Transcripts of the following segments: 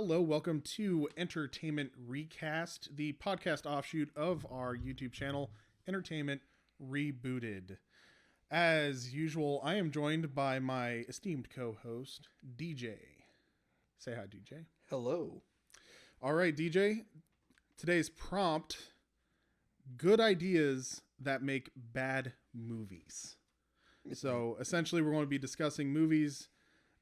Hello, welcome to Entertainment ReCast, the podcast offshoot of our YouTube channel, Entertainment Rebooted. As usual, I am joined by my esteemed co-host, DJ. Say hi, DJ. Hello. All right, DJ. Today's prompt, good ideas that make bad movies. So essentially, we're going to be discussing movies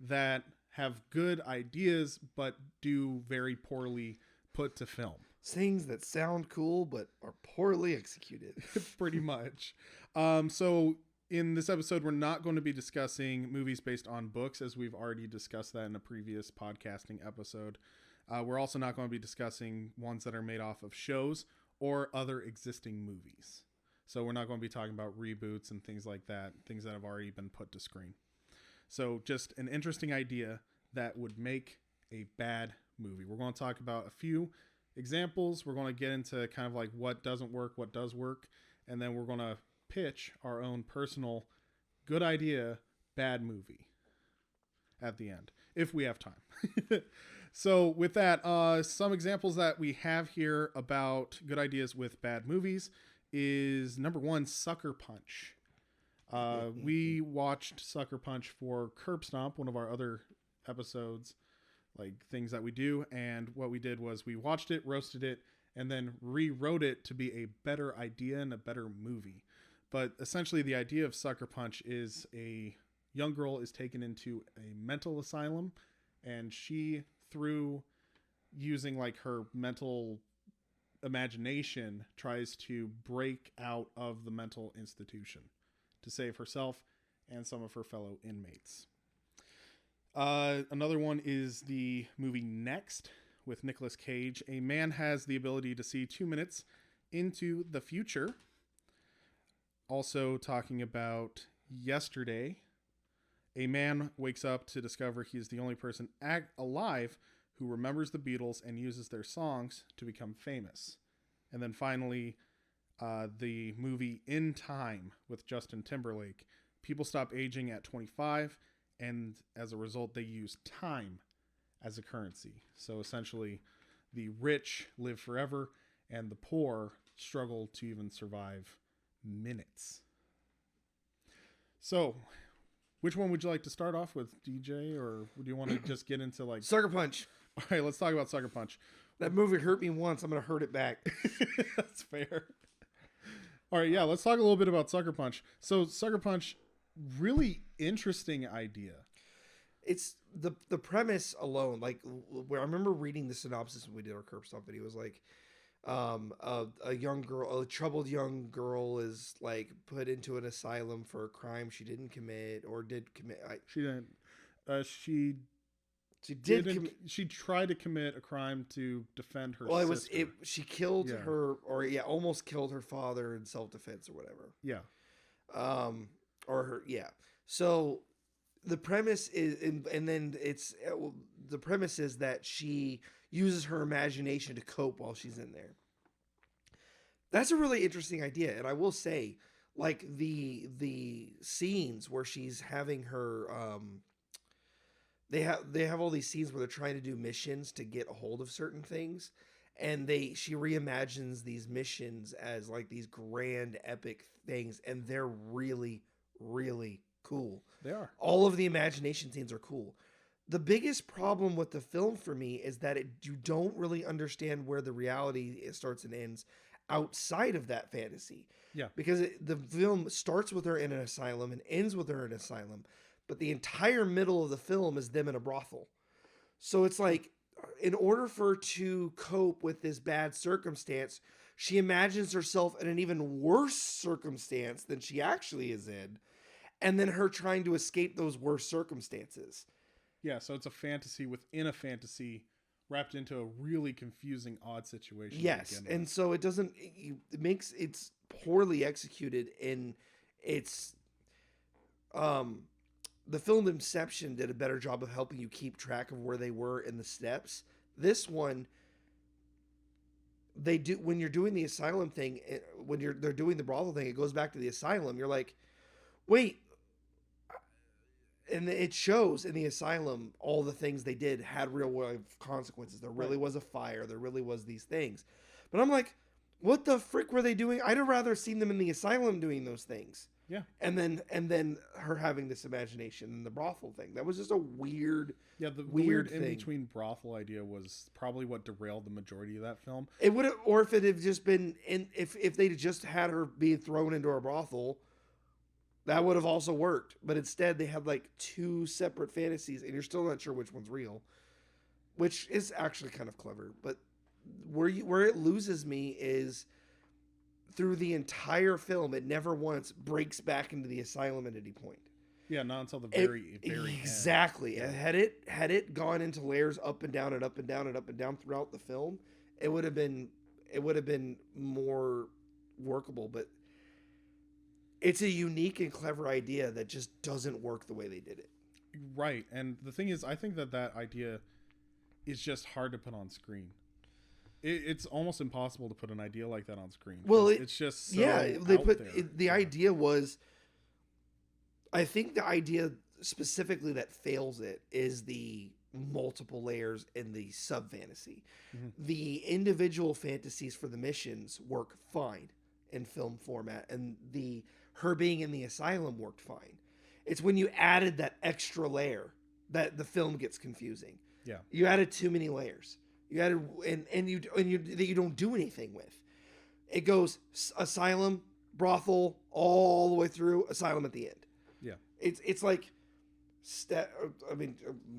that have good ideas but do very poorly put to film. Things that sound cool but are poorly executed. Pretty much. So in this episode, we're not going to be discussing movies based on books, as we've already discussed that in a previous podcasting episode. We're also not going to be discussing ones that are made off of shows or other existing movies. So we're not going to be talking about reboots and things like that, things that have already been put to screen. So just an interesting idea that would make a bad movie. We're going to talk about a few examples. We're going to get into kind of like what doesn't work, what does work, and then we're going to pitch our own personal good idea, bad movie at the end, if we have time. So with that, some examples that we have here about good ideas with bad movies is number one, Sucker Punch. We watched Sucker Punch for Curb Stomp, one of our other episodes, like things that we do. And what we did was we watched it, roasted it, and then rewrote it to be a better idea and a better movie. But essentially the idea of Sucker Punch is a young girl is taken into a mental asylum, and she, through using like her mental imagination, tries to break out of the mental institution to save herself and some of her fellow inmates. Another one is the movie Next with Nicolas Cage. A man has the ability to see 2 minutes into the future. Also talking about Yesterday. A man wakes up to discover he is the only person alive who remembers the Beatles and uses their songs to become famous. And then finally, the movie In Time with Justin Timberlake. People stop aging at 25, and as a result, they use time as a currency. So essentially, the rich live forever, and the poor struggle to even survive minutes. So, which one would you like to start off with, DJ, or do you want to just get into like Sucker Punch? All right, let's talk about Sucker Punch. That movie hurt me once. I'm going to hurt it back. That's fair. All right, yeah, let's talk a little bit about Sucker Punch. So Sucker Punch, really interesting idea. It's the premise alone. Like, where I remember reading the synopsis when we did our Curb Stomp video. It was like, a young girl, a troubled young girl is like put into an asylum for a crime she didn't commit or did commit. She didn't. She tried to commit a crime to defend her sister. She killed her, or almost killed her father in self-defense or whatever. Yeah. So the premise is, and then the premise is that she uses her imagination to cope while she's in there. That's a really interesting idea. And I will say, like the scenes where she's having her, they have all these scenes where they're trying to do missions to get a hold of certain things, and she reimagines these missions as like these grand epic things, and they're really, really cool. They are. All of the imagination scenes are cool. The biggest problem with the film for me is that you don't really understand where the reality starts and ends outside of that fantasy. Yeah. Because the film starts with her in an asylum and ends with her in an asylum. But the entire middle of the film is them in a brothel. So it's like, in order for her to cope with this bad circumstance, she imagines herself in an even worse circumstance than she actually is in. And then her trying to escape those worse circumstances. Yeah, so it's a fantasy within a fantasy wrapped into a really confusing, odd situation. Yes, and so it makes it's poorly executed, and it's the film Inception did a better job of helping you keep track of where they were in the steps. This one, they do, when you're doing the asylum thing, they're doing the brothel thing, it goes back to the asylum. You're like, wait, and it shows in the asylum all the things they did had real world consequences. There really was a fire. There really was these things. But I'm like, what the frick were they doing? I'd have rather seen them in the asylum doing those things. Yeah. And then her having this imagination and the brothel thing. That was just a weird, the weird in thing. between brothel idea was probably what derailed the majority of that film. It would have, or if it had just been, if they'd just had her being thrown into a brothel, that would have also worked. But instead, they had like two separate fantasies, and you're still not sure which one's real, which is actually kind of clever. But where it loses me is through the entire film, it never once breaks back into the asylum at any point. Yeah, not until the very exactly. end. Had it gone into layers up and down and up and down and up and down throughout the film, it would have been more workable. But it's a unique and clever idea that just doesn't work the way they did it. Right, and the thing is, I think that idea is just hard to put on screen. It's almost impossible to put an idea like that on screen. Well, it's just so the idea was. I think the idea specifically that fails it is the multiple layers in the sub fantasy. Mm-hmm. The individual fantasies for the missions work fine in film format, and her being in the asylum worked fine. It's when you added that extra layer that the film gets confusing. Yeah, you added too many layers. You added and you don't do anything with. It goes asylum, brothel, all the way through asylum at the end. Yeah, it's like,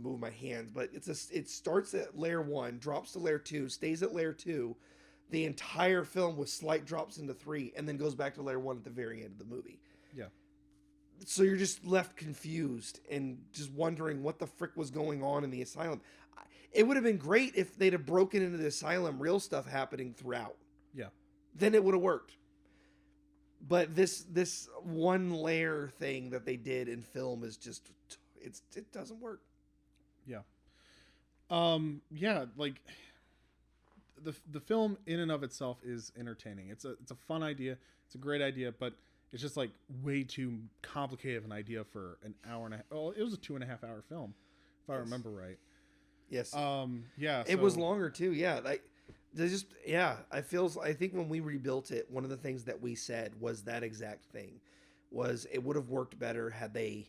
move my hands, but it starts at layer 1, drops to layer 2, stays at layer 2, the entire film with slight drops into 3, and then goes back to layer 1 at the very end of the movie. Yeah. So you're just left confused and just wondering what the frick was going on in the asylum. It would have been great if they'd have broken into the asylum, real stuff happening throughout. Yeah. Then it would have worked. But this one layer thing that they did in film is just, it doesn't work. Yeah. Yeah, like the film in and of itself is entertaining. It's a fun idea. It's a great idea, but it's just like way too complicated of an idea for an hour and a half. Oh, it was a 2.5 hour film, if I remember right. Yes. Yeah. It was longer too. Yeah. Like, I think when we rebuilt it, one of the things that we said was that exact thing, was it would have worked better had they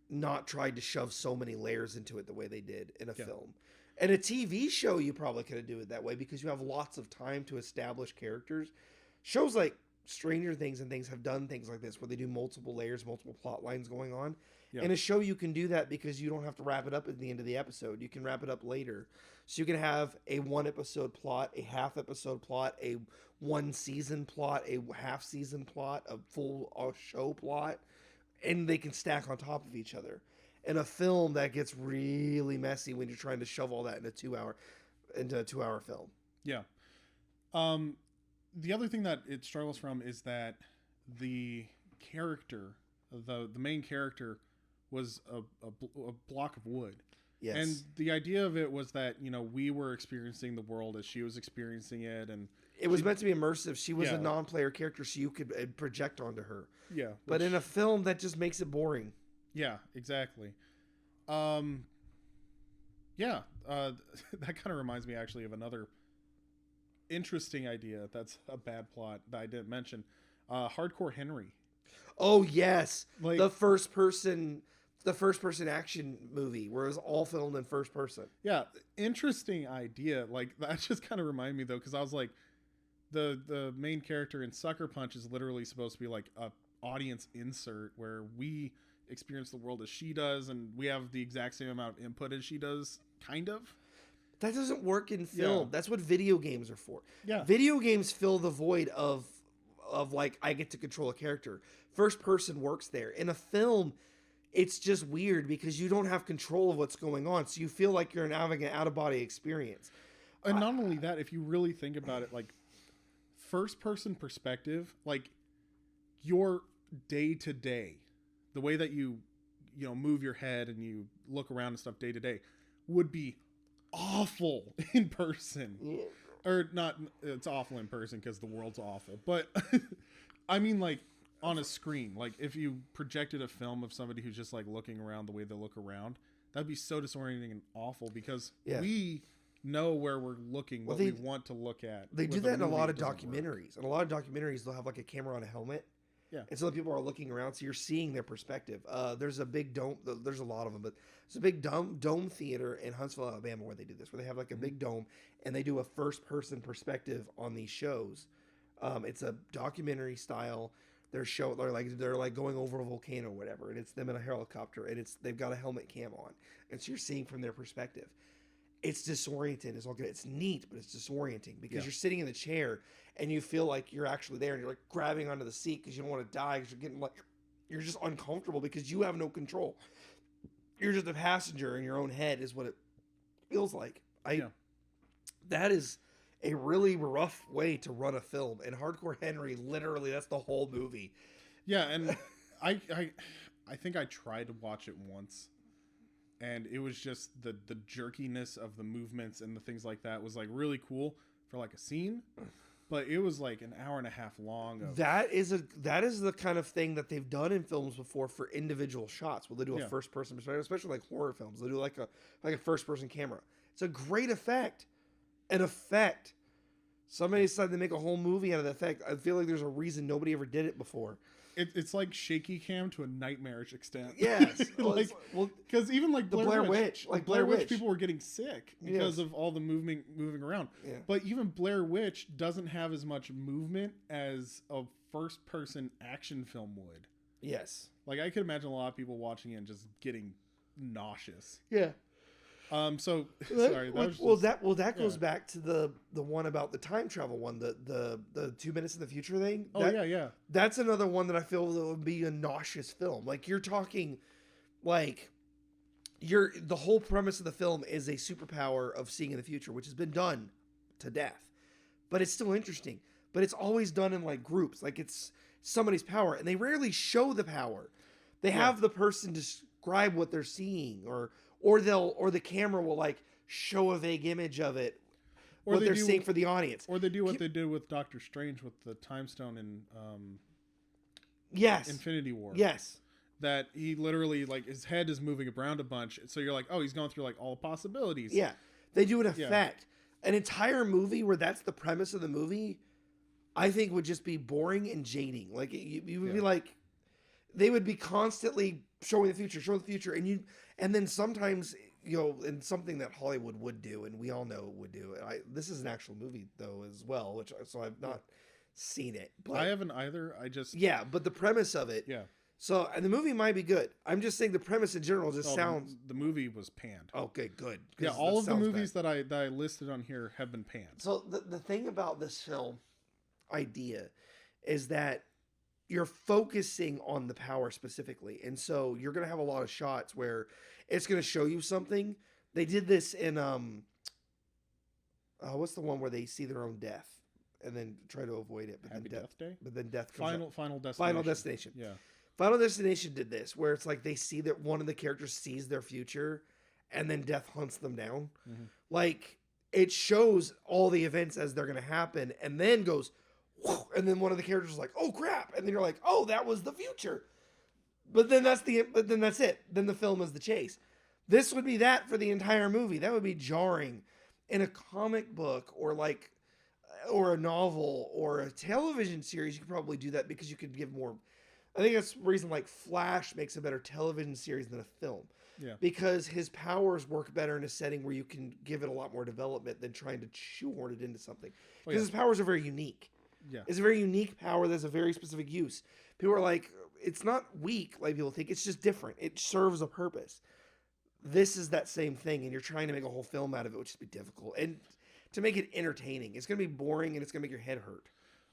not tried to shove so many layers into it the way they did in a film. And a TV show, you probably could have do it that way because you have lots of time to establish characters. Shows like Stranger Things and things have done things like this where they do multiple layers, multiple plot lines going on. Yeah. In a show, you can do that because you don't have to wrap it up at the end of the episode. You can wrap it up later. So you can have a 1 episode plot, a half episode plot, a 1 season plot, a half season plot, a full show plot, and they can stack on top of each other. In a film, that gets really messy when you're trying to shove all that into a 2-hour film. Yeah. The other thing that it struggles from is that the character, the main character, was a block of wood. Yes. And the idea of it was that, we were experiencing the world as she was experiencing it. And it was meant to be immersive. She was a non-player character, so you could project onto her. Yeah. But in a film, that just makes it boring. Yeah, exactly. That kind of reminds me actually of another interesting idea that's a bad plot that I didn't mention. Hardcore Henry. Oh, yes. Like, the first person action movie where it was all filmed in first person. Yeah, interesting idea. Like, that just kind of reminded me though, because I was like, the main character in Sucker Punch is literally supposed to be like a audience insert where we experience the world as she does, and we have the exact same amount of input as she does, kind of. That doesn't work in film. Yeah. That's what video games are for. Yeah. Video games fill the void of like, I get to control a character. First person works there. In a film, it's just weird because you don't have control of what's going on. So you feel like you're having an out-of-body experience. And not only that, if you really think about it, like, first person perspective, like, your day-to-day, the way that you move your head and you look around and stuff day to day would be awful in person. Yeah. Or not, it's awful in person because the world's awful. But I mean, like, on a screen. Like if you projected a film of somebody who's just like looking around the way they look around, that'd be so disorienting and awful because we know where we're looking, what we want to look at. They do that in a lot of documentaries. In a lot of documentaries, they'll have like a camera on a helmet. Yeah. And so the people are looking around, so you're seeing their perspective. There's a big dome. There's a lot of them, but there's a big dome theater in Huntsville, Alabama, where they do this, where they have like a big dome, and they do a first-person perspective on these shows. It's a documentary style. They're like going over a volcano or whatever, and it's them in a helicopter, and they've got a helmet cam on, and so you're seeing from their perspective. It's disorienting. It's neat, but it's disorienting because you're sitting in the chair and you feel like you're actually there, and you're like grabbing onto the seat because you don't want to die, because you're just uncomfortable because you have no control. You're just a passenger in your own head is what it feels like. That is a really rough way to run a film, and Hardcore Henry, literally, that's the whole movie. Yeah, and I think I tried to watch it once. And it was just the jerkiness of the movements and the things like that was like really cool for like a scene, but it was like an hour and a half long. That is the kind of thing that they've done in films before for individual shots. Well, they do a first person perspective, especially like horror films. They do like a first person camera. It's a great effect. An effect. Somebody decided to make a whole movie out of the effect. I feel like there's a reason nobody ever did it before. It's like shaky cam to a nightmarish extent. Yes, because even like Blair Witch, Blair Witch, people were getting sick because of all the moving around. Yeah. But even Blair Witch doesn't have as much movement as a first person action film would. Yes, like I could imagine a lot of people watching it and just getting nauseous. Yeah. So sorry. That goes back to the one about the time travel one, the 2 minutes in the future thing. That's another one that I feel that would be a nauseous film. Like you're talking, like the whole premise of the film is a superpower of seeing in the future, which has been done to death, but it's still interesting. But it's always done in like groups, like it's somebody's power, and they rarely show the power. They have the person describe what they're seeing, or the camera will like show a vague image of it, or what they're seeing for the audience. Or they do what they did with Doctor Strange with the time stone in Infinity War. Yes. That he literally, like, his head is moving around a bunch, so you're like, oh, he's going through like all possibilities. Yeah. They do an effect. An entire movie where that's the premise of the movie, I think would just be boring and jading. Like you would be like, they would be constantly showing the future, and then sometimes, and something that Hollywood would do, and we all know would do. This is an actual movie though as well, so I've not seen it. But I haven't either. But the premise of it. Yeah. So, and the movie might be good. I'm just saying the premise in general just sounds. The movie was panned. Okay, good. Yeah, all of the movies that I listed on here have been panned. So the thing about this film idea is that you're focusing on the power specifically. And so you're going to have a lot of shots where it's going to show you something. They did this in, what's the one where they see their own death and then try to avoid it? But Happy then Death Day? But then death comes Final Destination. Final Destination. Yeah. Final Destination did this where it's like they see that one of the characters sees their future and then death hunts them down. Mm-hmm. Like it shows all the events as they're going to happen and then goes, and then one of the characters is like, oh crap, and then you're like, oh, that was the future. But then that's it. Then the film is the chase. This would be that for the entire movie. That would be jarring. In a comic book or a novel or a television series, you could probably do that because you could give more. I think that's the reason like Flash makes a better television series than a film. Yeah. Because his powers work better in a setting where you can give it a lot more development than trying to shoehorn it into something. Because his powers are very unique. Yeah. It's a very unique power that has a very specific use. People are like, it's not weak like people think. It's just different. It serves a purpose. This is that same thing, and you're trying to make a whole film out of it, which would be difficult. And to make it entertaining, it's going to be boring, and it's going to make your head hurt.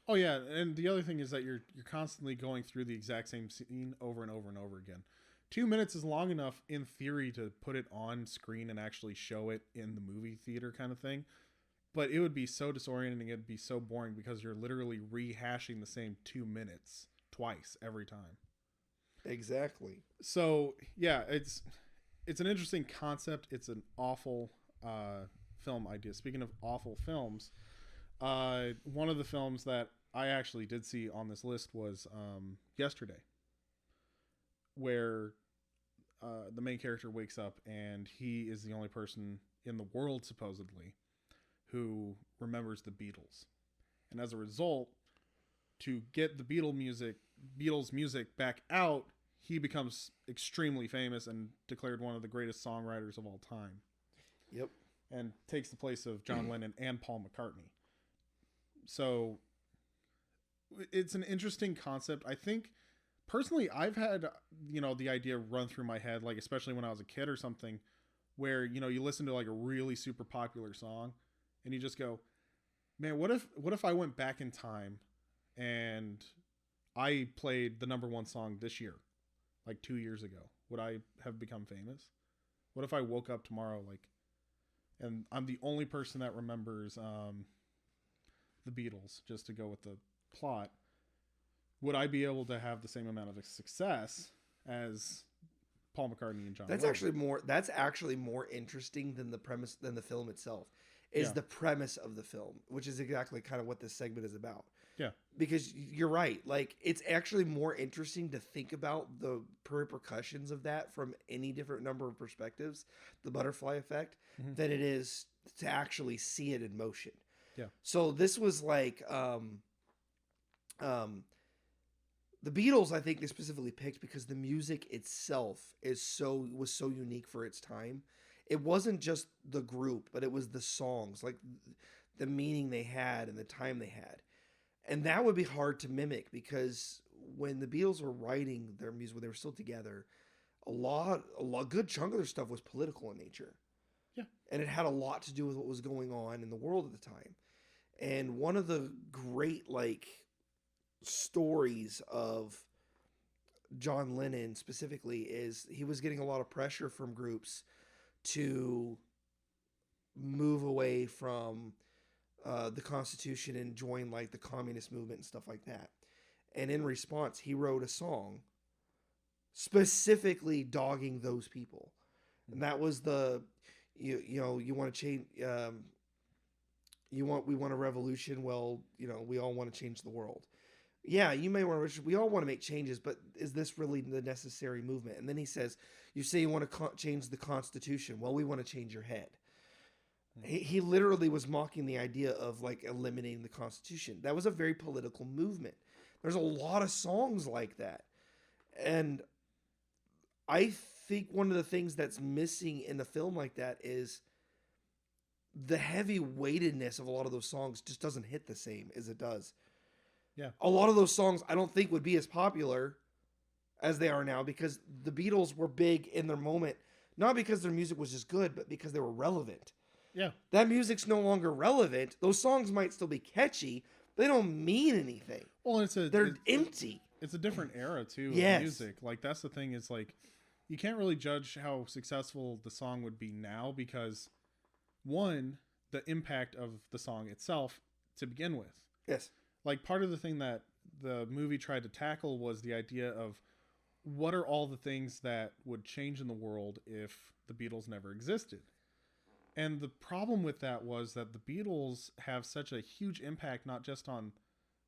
Oh, yeah. And the other thing is that you're constantly going through the exact same scene over and over and over again. 2 minutes is long enough, in theory, to put it on screen and actually show it in the movie theater kind of thing. But it would be so disorienting, it'd be so boring because you're literally rehashing the same 2 minutes twice every time. Exactly. So, yeah, it's an interesting concept. It's an awful film idea. Speaking of awful films, one of the films that I actually did see on this list was yesterday, where the main character wakes up and he is the only person in the world supposedly who remembers the Beatles, and as a result, to get the Beatles music back out, he becomes extremely famous and declared one of the greatest songwriters of all time. Yep. And takes the place of John Lennon and Paul McCartney. So it's an interesting concept. I think personally, I've had, the idea run through my head, like, especially when I was a kid or something, where, you listen to like a really super popular song and you just go, man, what if I went back in time and I played the number one song this year, like 2 years ago? Would I have become famous? What if I woke up tomorrow, and I'm the only person that remembers the Beatles, just to go with the plot? Would I be able to have the same amount of success as Paul McCartney and John Lennon? That's actually more interesting than the film itself. Is the premise of the film, which is exactly kind of what this segment is about. Yeah. Because you're right. Like, it's actually more interesting to think about the repercussions of that from any different number of perspectives, the butterfly effect, than it is to actually see it in motion. Yeah. So this was like, the Beatles, I think they specifically picked because the music itself was so unique for its time. It wasn't just the group, but it was the songs, like the meaning they had and the time they had. And that would be hard to mimic because when the Beatles were writing their music, when they were still together, a good chunk of their stuff was political in nature. Yeah. And it had a lot to do with what was going on in the world at the time. And one of the great, stories of John Lennon specifically is he was getting a lot of pressure from groups to move away from the Constitution and join the communist movement and stuff like that. And in response, he wrote a song specifically dogging those people. And that was you want to change, we want a revolution. Well, we all want to change the world. Yeah, you may want to, we all want to make changes, but is this really the necessary movement? And then he says, you say you want to change the Constitution. Well, we want to change your head. He literally was mocking the idea of eliminating the Constitution. That was a very political movement. There's a lot of songs like that. And I think one of the things that's missing in a film like that is the heavy weightedness of a lot of those songs just doesn't hit the same as it does. Yeah. A lot of those songs I don't think would be as popular as they are now because the Beatles were big in their moment, not because their music was just good, but because they were relevant. Yeah. That music's no longer relevant. Those songs might still be catchy, but they don't mean anything. Well, they're empty. It's a different era too. Yes. Of music. That's the thing is you can't really judge how successful the song would be now because one, the impact of the song itself to begin with. Yes. Part of the thing that the movie tried to tackle was the idea of what are all the things that would change in the world if the Beatles never existed. And the problem with that was that the Beatles have such a huge impact, not just on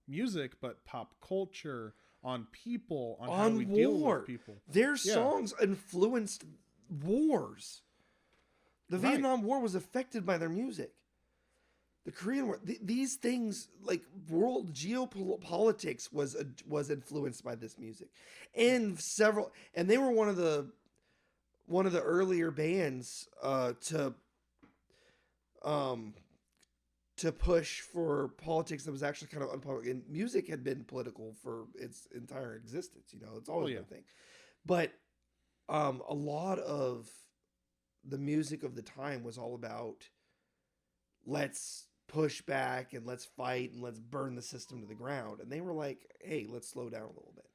music, but pop culture, on people, on how we deal with people. Their songs influenced wars. The Vietnam War was affected by their music. The Korean War, these things world geopolitics was influenced by this music, and they were one of the earlier bands to push for politics that was actually kind of unpopular. And music had been political for its entire existence. It's always been a thing, but a lot of the music of the time was all about let's push back and let's fight and let's burn the system to the ground. And they were like, hey, let's slow down a little bit.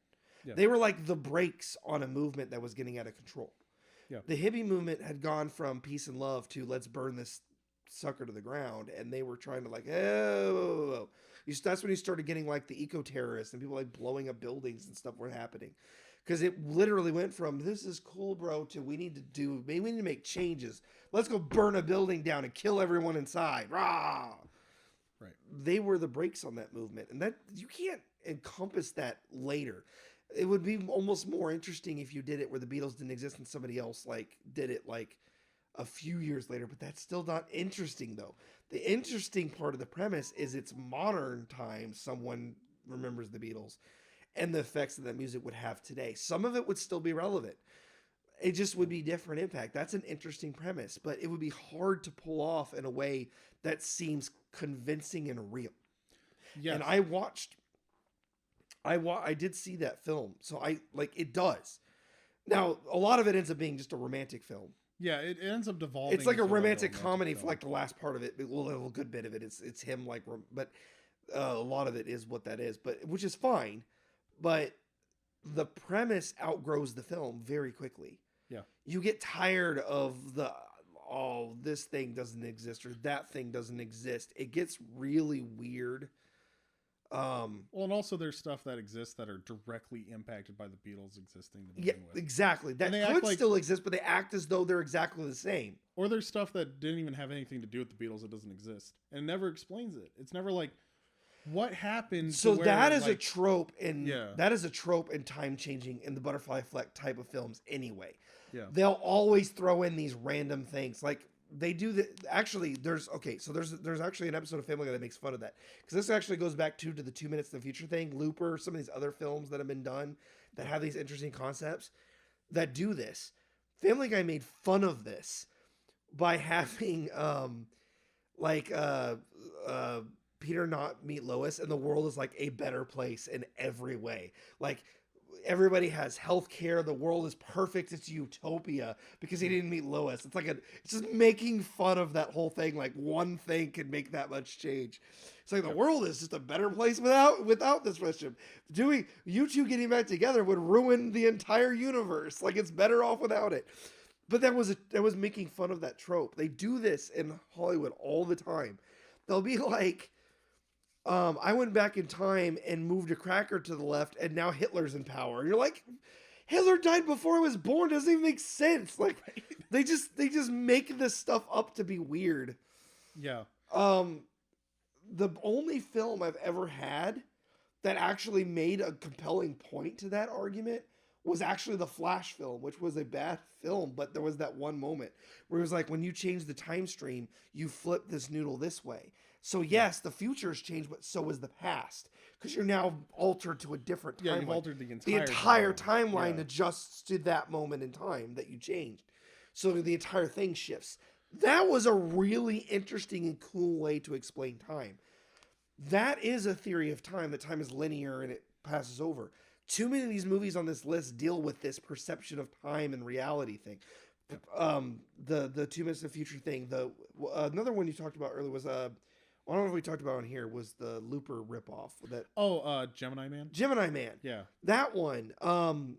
Yeah. They were like the brakes on a movement that was getting out of control. Yeah. The hippie movement had gone from peace and love to let's burn this sucker to the ground. And they were trying to that's when you started getting the eco-terrorists and people blowing up buildings and stuff were happening. Because it literally went from this is cool, bro, to we need to make changes. Let's go burn a building down and kill everyone inside. Rah! Right. they were the brakes on that movement, and that you can't encompass that later. It would be almost more interesting if you did it where the Beatles didn't exist and somebody else like did it like a few years later, but that's still not interesting though. The interesting part of the premise is it's modern times someone remembers the Beatles and the effects that music would have today. Some of it would still be relevant. It just would be different impact. That's an interesting premise, but it would be hard to pull off in a way that seems convincing and real. Yes. And I did see that film. So I like it does. Now, a lot of it ends up being just a romantic film. Yeah, it ends up devolving. It's like a into romantic film. comedy for like the last part of it. Well, a good bit of it. It's him like, but a lot of it is what that is. But which is fine. But the premise outgrows the film very quickly. Yeah, you get tired of this thing doesn't exist or that thing doesn't exist. It gets really weird. Well, and also there's stuff that exists that are directly impacted by the Beatles existing. Yeah, exactly. That could still exist, but they act as though they're exactly the same. Or there's stuff that didn't even have anything to do with the Beatles that doesn't exist, and it never explains it. It's never like, what happened? So that is like, a trope in time changing in the butterfly effect type of films anyway. Yeah, they'll always throw in these random things like. They do that. Actually, there's actually an episode of Family Guy that makes fun of that because this actually goes back to the 2 minutes in the future thing, Looper, some of these other films that have been done that have these interesting concepts that do this. Family Guy made fun of this by having Peter not meet Lois, and the world is like a better place in every way. Like everybody has health care. The world is perfect. It's utopia because he didn't meet Lois. It's just making fun of that whole thing. Like one thing can make that much change. It's like the world is just a better place without this relationship. You two getting back together would ruin the entire universe. Like it's better off without it. But that was making fun of that trope. They do this in Hollywood all the time. They'll be like, I went back in time and moved a cracker to the left, and now Hitler's in power. And you're like, Hitler died before I was born. It doesn't even make sense. Like, they just make this stuff up to be weird. Yeah. The only film I've ever had that actually made a compelling point to that argument was actually the Flash film, which was a bad film, but there was that one moment where it was like, when you change the time stream, you flip this noodle this way. So yes, the future has changed, but so is the past, because you're now altered to a different timeline. Yeah, you've altered the entire timeline adjusts to that moment in time that you changed. So the entire thing shifts. That was a really interesting and cool way to explain time. That is a theory of time, that time is linear and it passes over. Too many of these movies on this list deal with this perception of time and reality thing. The 2 minutes in the future thing. Another one you talked about earlier was I don't know if we talked about on here, was the Looper ripoff. Gemini Man? Gemini Man. Yeah. That one. So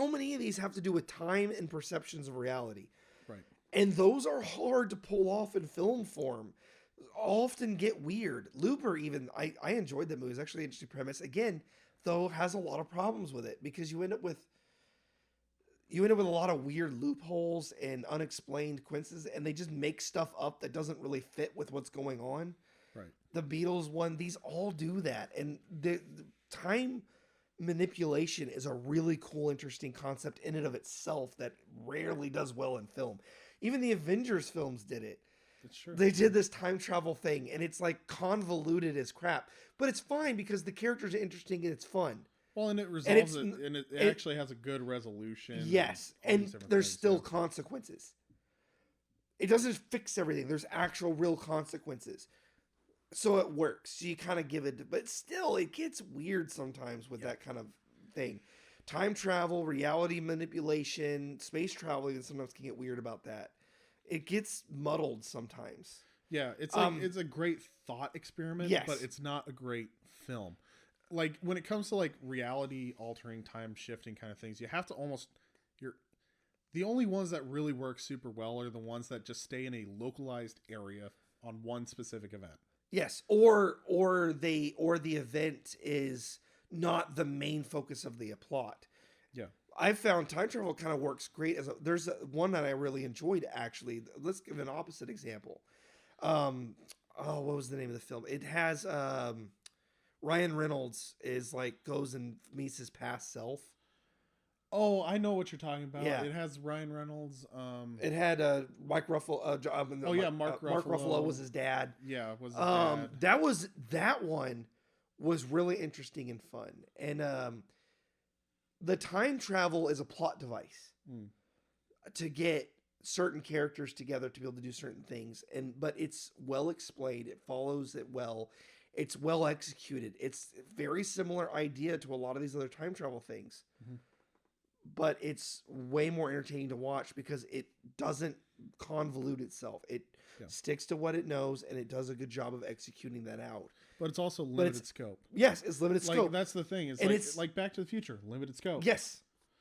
many of these have to do with time and perceptions of reality. Right. And those are hard to pull off in film form. Often get weird. Looper even, I enjoyed that movie. It's actually an interesting premise. Again, though, has a lot of problems with it because you end up with a lot of weird loopholes and unexplained coincidences, and they just make stuff up that doesn't really fit with what's going on. Right. The Beatles one, these all do that. And the time manipulation is a really cool, interesting concept in and of itself that rarely does well in film. Even the Avengers films did it. It's true. They did this time travel thing, and it's like convoluted as crap. But it's fine because the characters are interesting and it's fun. Well, and it resolves it, and it actually has a good resolution. Yes, and there's still consequences. It doesn't fix everything. There's actual real consequences. So it works. So you kind of give it, but still it gets weird sometimes with that kind of thing. Time travel, reality manipulation, space travel, even sometimes can get weird about that. It gets muddled sometimes. Yeah, it's like it's a great thought experiment, but it's not a great film. Like when it comes to like reality altering, time shifting kind of things, you have to the only ones that really work super well are the ones that just stay in a localized area on one specific event. Yes, or the event is not the main focus of the plot. Yeah. I found time travel kind of works great there's one that I really enjoyed actually. Let's give an opposite example. oh, what was the name of the film? It has Ryan Reynolds is like goes and meets his past self. Oh, I know what you're talking about. Yeah. It has Ryan Reynolds. It had Mike Ruffalo. Oh yeah, Mark Mark Ruffalo. Ruffalo was his dad. Yeah, was his dad. That one was really interesting and fun. And the time travel is a plot device to get certain characters together to be able to do certain things. But it's well explained. It follows it well. It's well executed. It's a very similar idea to a lot of these other time travel things. Mm-hmm. But it's way more entertaining to watch because it doesn't convolute itself. It sticks to what it knows, and it does a good job of executing that out. But it's also limited scope. Yes, it's limited scope. That's the thing. It's like Back to the Future, limited scope. Yes.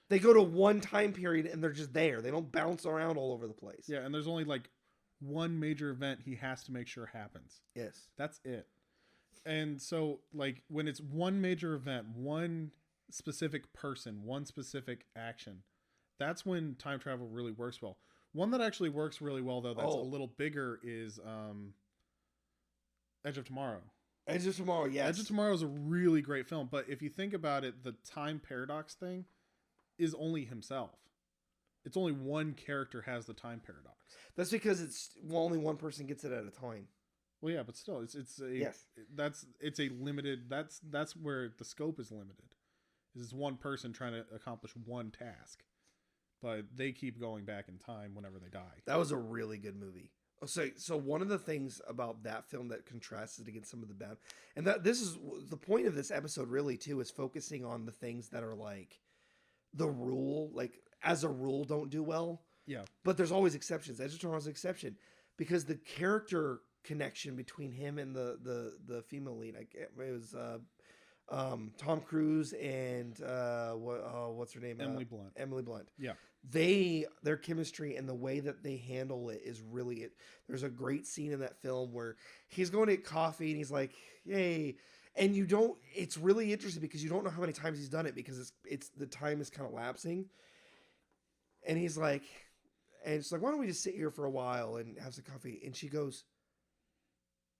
They go to one time period, and they're just there. They don't bounce around all over the place. Yeah, and there's only like one major event he has to make sure happens. Yes. That's it. And so, like, when it's one major event, one specific person, one specific action, that's when time travel really works well. One that actually works really well, though, that's a little bigger is Edge of Tomorrow. Edge of Tomorrow, yes. Edge of Tomorrow is a really great film, but if you think about it, the time paradox thing is only himself. It's only one character has the time paradox. That's because only one person gets it at a time. Well, yeah, but still, it's a limited. That's where the scope is limited. Is one person trying to accomplish one task, but they keep going back in time whenever they die. That was a really good movie. So one of the things about that film that contrasts it against some of the bad, and that this is the point of this episode really too, is focusing on the things that are like the rule, like as a rule don't do well. Yeah. But there's always exceptions. Edge of Tomorrow's an exception because the character connection between him and the female lead, it was Tom Cruise and what's her name? Emily Blunt. Emily Blunt. Yeah. Their chemistry and the way that they handle it is really it. There's a great scene in that film where he's going to get coffee and he's like, "Yay." And it's really interesting because you don't know how many times he's done it because it's the time is kind of lapsing. And he's like, and it's like, "Why don't we just sit here for a while and have some coffee?" And she goes,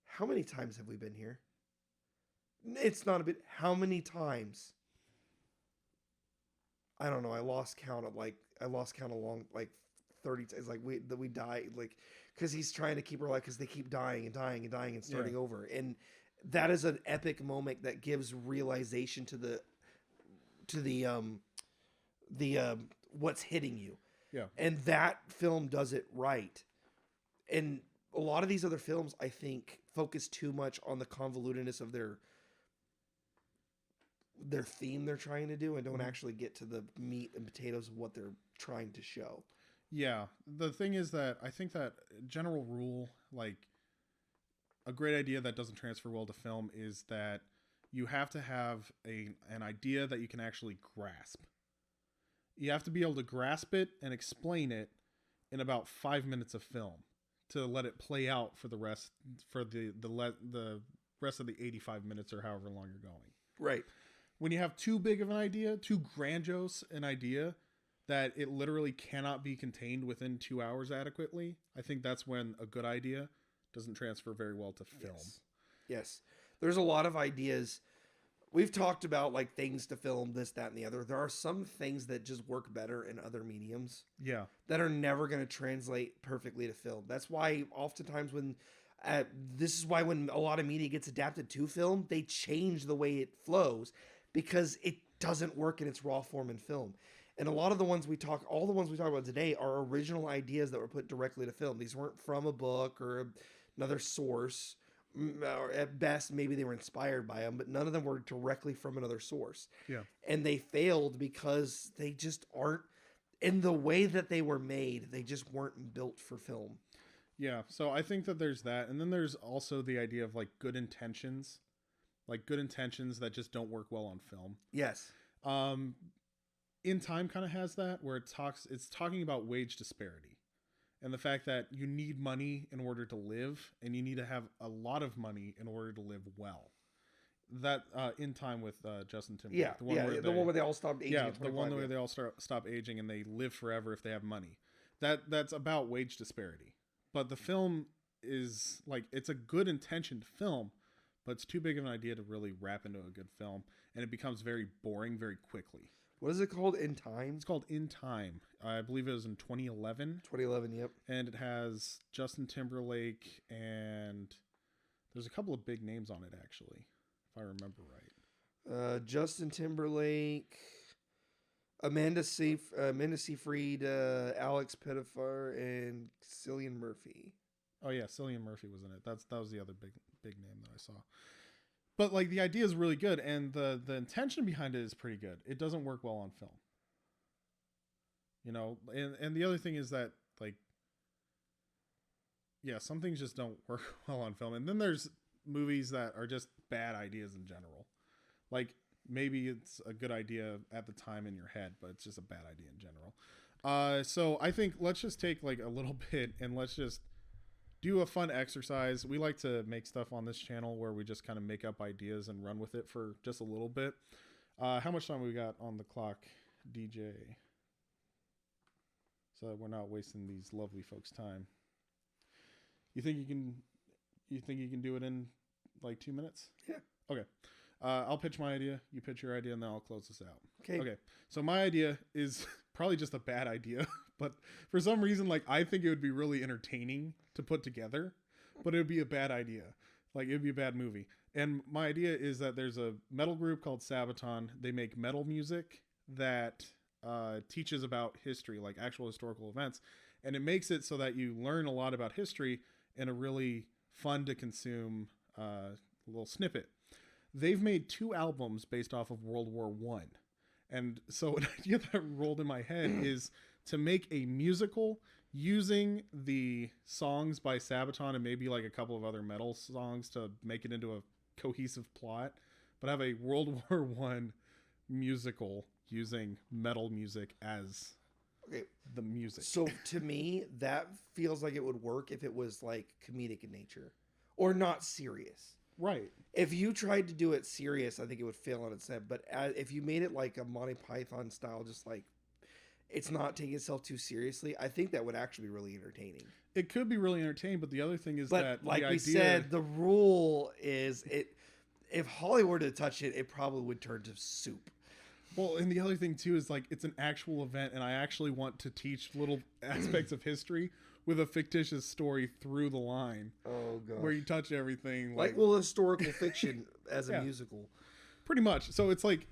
"How many times have we been here?" It's not a bit. How many times? I don't know. I lost count along like 30 times. Like we die, like, because he's trying to keep her alive because they keep dying and dying and dying and starting over. And that is an epic moment that gives realization to the what's hitting you. Yeah. And that film does it right. And a lot of these other films, I think, focus too much on the convolutedness of their theme they're trying to do and don't actually get to the meat and potatoes of what they're trying to show. Yeah. The thing is that I think that general rule, like a great idea that doesn't transfer well to film, is that you have to have an idea that you can actually grasp. You have to be able to grasp it and explain it in about 5 minutes of film to let it play out for the rest the rest of the 85 minutes or however long you're going. Right. When you have too big of an idea, too grandiose an idea that it literally cannot be contained within 2 hours adequately, I think that's when a good idea doesn't transfer very well to film. Yes. There's a lot of ideas. We've talked about like things to film, this, that, and the other. There are some things that just work better in other mediums. Yeah. That are never going to translate perfectly to film. That's why oftentimes when a lot of media gets adapted to film, they change the way it flows because it doesn't work in its raw form in film. And a lot of all the ones we talk about today are original ideas that were put directly to film. These weren't from a book or another source. Or at best, maybe they were inspired by them, but none of them were directly from another source. Yeah. And they failed because they just aren't, in the way that they were made, they just weren't built for film. Yeah. So I think that there's that. And then there's also the idea of like good intentions that just don't work well on film. Yes. In Time kind of has that, where it's talking about wage disparity and the fact that you need money in order to live, and you need to have a lot of money in order to live well. That In Time with Justin Timberlake, the one where they all stopped aging. Yeah, the one where they all stop aging and they live forever if they have money. That's about wage disparity. But the film is like, it's a good intentioned film, but it's too big of an idea to really wrap into a good film, and it becomes very boring very quickly. What is it called? In Time? It's called In Time. I believe it was in 2011. 2011, yep. And it has Justin Timberlake, and there's a couple of big names on it, actually, if I remember right. Justin Timberlake, Amanda Seyfried, Alex Pettifar, and Cillian Murphy. Oh yeah, Cillian Murphy was in it. That was the other big name that I saw. But like, the idea is really good, and the intention behind it is pretty good. It doesn't work well on film. You know, and the other thing is that, like, yeah, some things just don't work well on film. And then there's movies that are just bad ideas in general. Like, maybe it's a good idea at the time in your head, but it's just a bad idea in general. So I think let's just take like a little bit and let's just do a fun exercise. We like to make stuff on this channel where we just kind of make up ideas and run with it for just a little bit. How much time we got on the clock, DJ? So we're not wasting these lovely folks' time. You think you can do it in like 2 minutes? Yeah. Okay. I'll pitch my idea. You pitch your idea, and then I'll close this out. Okay. So my idea is probably just a bad idea, but for some reason, like, I think it would be really entertaining to put together, but it would be a bad idea. Like, it would be a bad movie. And my idea is that there's a metal group called Sabaton. They make metal music that teaches about history, like actual historical events. And it makes it so that you learn a lot about history in a really fun to consume little snippet. They've made 2 albums based off of World War I. And so an idea that rolled in my head is to make a musical using the songs by Sabaton and maybe like a couple of other metal songs to make it into a cohesive plot, but have a World War I musical using metal music as the music. So to me, that feels like it would work if it was like comedic in nature or not serious. Right. If you tried to do it serious, I think it would fail on its head. But if you made it like a Monty Python style, just like it's not taking itself too seriously, I think that would actually be really entertaining. It could be really entertaining, but the other thing is that, like the we idea... said, the rule is if Hollywood were to touch it, it probably would turn to soup. Well, and the other thing too is like, it's an actual event, and I actually want to teach little aspects of history with a fictitious story through the line. Oh god. Where you touch everything. Like historical fiction as a musical. Pretty much. So it's like,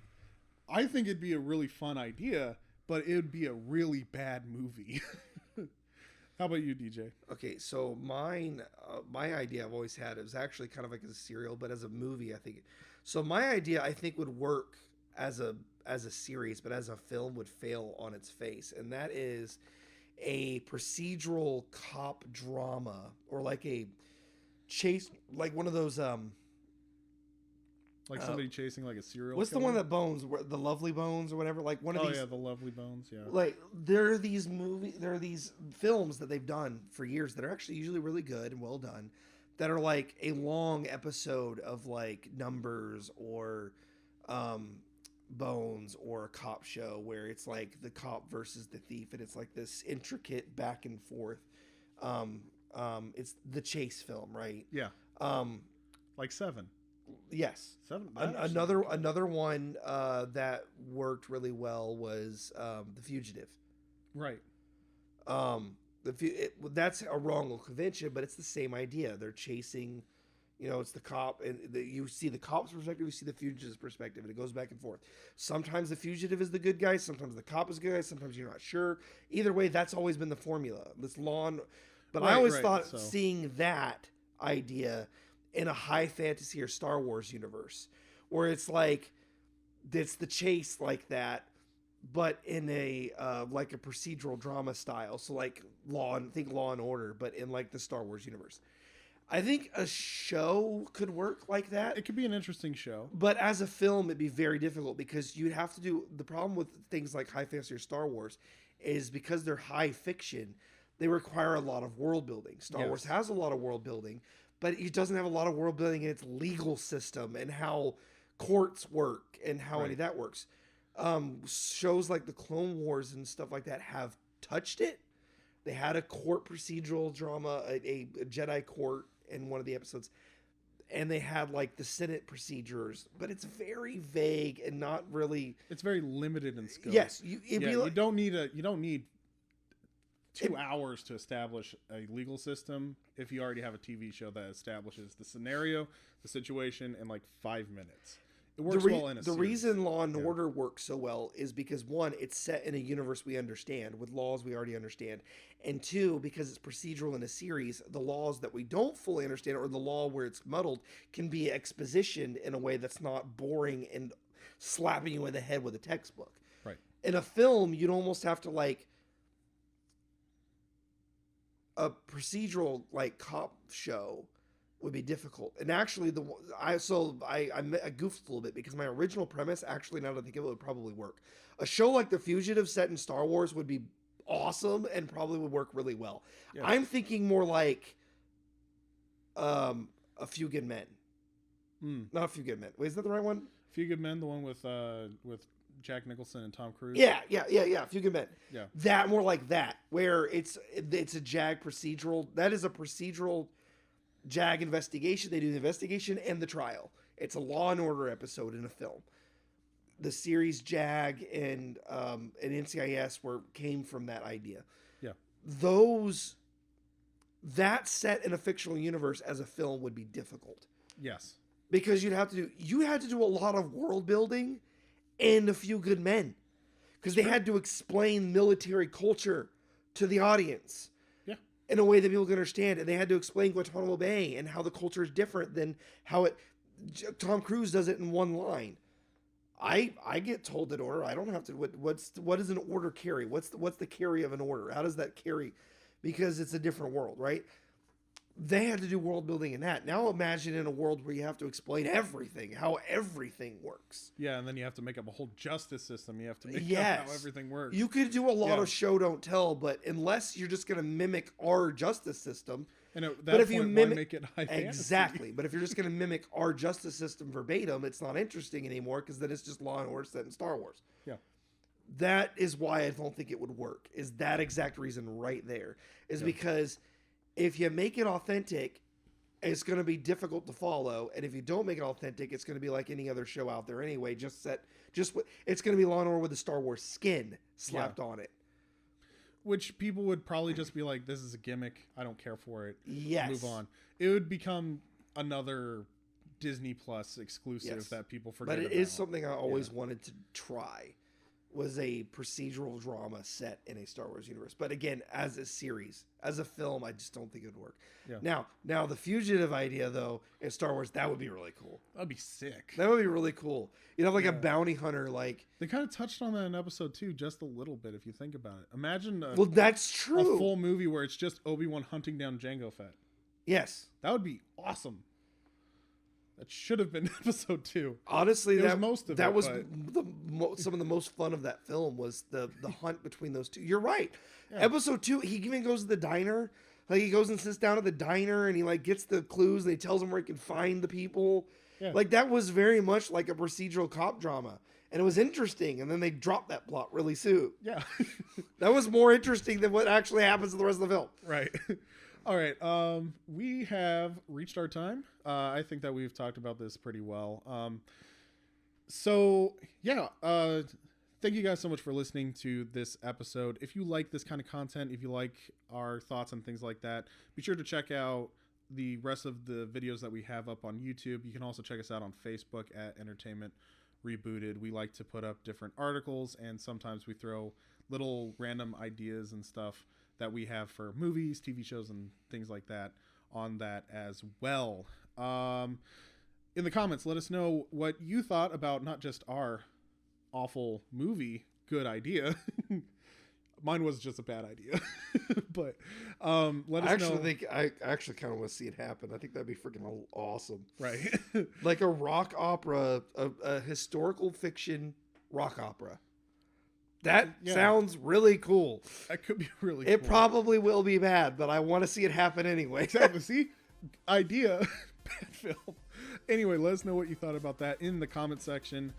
I think it'd be a really fun idea, but it would be a really bad movie. How about you, DJ? Okay, so my idea I've always had, it was actually kind of like a serial, but as a movie, I think. So my idea, I think, would work as a series, but as a film would fail on its face, and that is a procedural cop drama, or like a chase, like one of those like somebody chasing like a serial what's killer? The one that Bones, the Lovely Bones or whatever, like one of these. Oh yeah, the Lovely Bones. Yeah, like there are these films that they've done for years that are actually usually really good and well done, that are like a long episode of like Numbers or Bones or a cop show, where it's like the cop versus the thief, and it's like this intricate back and forth. It's the chase film, right? Yeah. Like Seven. Yes. Seven. Another one that worked really well was The Fugitive. Right. That's a wrong convention, but it's the same idea. They're chasing. It's the cop, and you see the cop's perspective, you see the fugitive's perspective, and it goes back and forth. Sometimes the fugitive is the good guy, sometimes the cop is the good guy, sometimes you're not sure. Either way, that's always been the formula. This but I always thought seeing that idea in a high fantasy or Star Wars universe, where it's like, it's the chase like that, but in a like a procedural drama style. So like Law and Order, but in like the Star Wars universe. I think a show could work like that. It could be an interesting show. But as a film, it'd be very difficult, because you'd have to do... The problem with things like high fantasy or Star Wars is because they're high fiction, they require a lot of world building. Star Wars has a lot of world building, but it doesn't have a lot of world building in its legal system and how courts work and how any of that works. Shows like the Clone Wars and stuff like that have touched it, They had a court procedural drama, a Jedi court in one of the episodes. And they had like the Senate procedures, but it's very vague and not really. It's very limited in scope. Yes, you don't need 2 hours to establish a legal system if you already have a TV show that establishes the scenario, the situation in like 5 minutes. It works well in a The series. reason Law and Order works so well is because, one, it's set in a universe we understand with laws we already understand, and two, because it's procedural in a series, the laws that we don't fully understand or the law where it's muddled can be expositioned in a way that's not boring and slapping you in the head with a textbook. Right. In a film, you'd almost have to like a procedural like cop show would be difficult. And actually I goofed a little bit because my original premise, actually now that I think of it, would probably work. A show like The Fugitive set in Star Wars would be awesome and probably would work really well. Yeah. I'm thinking more like A Few Good Men. Not A Few Good Men. Wait, is that the right one? Few Good Men, the one with Jack Nicholson and Tom Cruise. Yeah. A Few Good Men. Yeah. That more like that, where it's a JAG procedural. That is a procedural JAG investigation. They do the investigation and the trial. It's a Law and Order episode in a film. The series JAG and NCIS came from that idea. Yeah. That set in a fictional universe as a film would be difficult. Yes. Because you had to do a lot of world building and A Few Good Men. Because they had to explain military culture to the audience. In a way that people can understand, and they had to explain Guantanamo Bay and how the culture is different than how Tom Cruise does it in one line. I get told an order. I don't have to. What does an order carry? What's the carry of an order? How does that carry? Because it's a different world, right? They had to do world building in that. Now imagine in a world where you have to explain everything, how everything works. Yeah, and then you have to make up a whole justice system. You have to make up how everything works. You could do a lot of show don't tell, but unless you're just going to mimic our justice system. And at that point, why make it high fantasy? Exactly. But if you're just going to mimic our justice system verbatim, it's not interesting anymore because then it's just Law and Order set in Star Wars. Yeah. That is why I don't think it would work, is that exact reason right there. Because if you make it authentic, it's going to be difficult to follow. And if you don't make it authentic, it's going to be like any other show out there anyway. It's going to be Law and Order with the Star Wars skin slapped on it. Which people would probably just be like, this is a gimmick. I don't care for it. Yes. Move on. It would become another Disney Plus exclusive that people forget about. But it is something I always wanted to try, was a procedural drama set in a Star Wars universe. But again, as a series, as a film, I just don't think it would work. Yeah. Now the Fugitive idea, though, in Star Wars, that would be really cool. That'd be sick. That would be really cool. You'd have like a bounty hunter, like... They kind of touched on that in episode 2 just a little bit, if you think about it. Imagine that's true. A full movie where it's just Obi-Wan hunting down Jango Fett. Yes. That would be awesome. That should have been episode 2. Honestly, that was most of that it, was some of the most fun of that film was the hunt between those two. You're right. Yeah. Episode 2, he even goes to the diner. Like he goes and sits down at the diner and he like gets the clues and he tells him where he can find the people. Yeah. Like that was very much like a procedural cop drama. And it was interesting. And then they dropped that plot really soon. Yeah. That was more interesting than what actually happens in the rest of the film. Right. All right. We have reached our time. I think that we've talked about this pretty well. Thank you guys so much for listening to this episode. If you like this kind of content, if you like our thoughts and things like that, be sure to check out the rest of the videos that we have up on YouTube. You can also check us out on Facebook at Entertainment ReBooted. We like to put up different articles, and sometimes we throw little random ideas and stuff that we have for movies, TV shows, and things like that on that as well. In the comments, let us know what you thought about not just our awful movie, good idea. Mine was just a bad idea. But let us know. I actually kind of want to see it happen. I think that'd be freaking awesome. Right. Like a rock opera, a historical fiction rock opera. That sounds really cool. That could be really cool. It cool. Probably will be bad, but I want to see it happen anyway. Exactly. See? Idea. Bad film. Anyway, let us know what you thought about that in the comment section.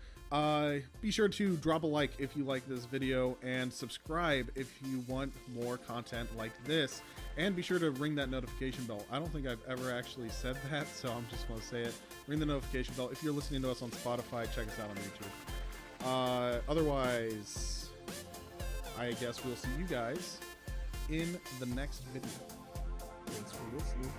Be sure to drop a like if you like this video and subscribe if you want more content like this. And be sure to ring that notification bell. I don't think I've ever actually said that, so I'm just going to say it. Ring the notification bell. If you're listening to us on Spotify, check us out on YouTube. Otherwise, I guess we'll see you guys in the next video. Thanks for listening.